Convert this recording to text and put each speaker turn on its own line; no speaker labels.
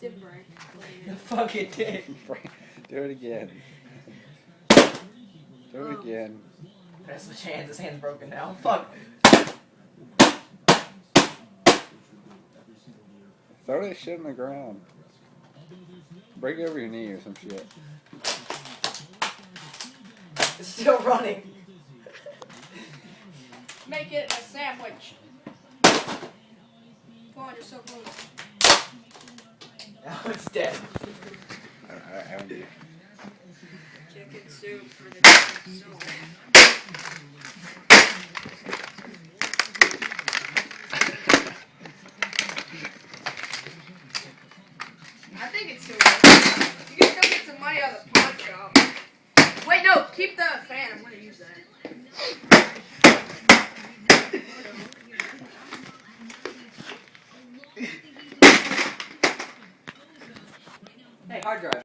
Did break.
The fuck it did.
Do it again. Do it again.
That's switch hands. His hand's broken now. Fuck.
Throw that shit on the ground. Break it over your knee or some shit.
It's still running.
Make it a sandwich. Come on, you're so close.
Now it's dead.
I don't do.
Chicken soup for the chicken soup. I think it's too late. You can still get some money out of the pawn shop. Wait, no, keep the fan. I'm going to use that.
Hey, hard drive.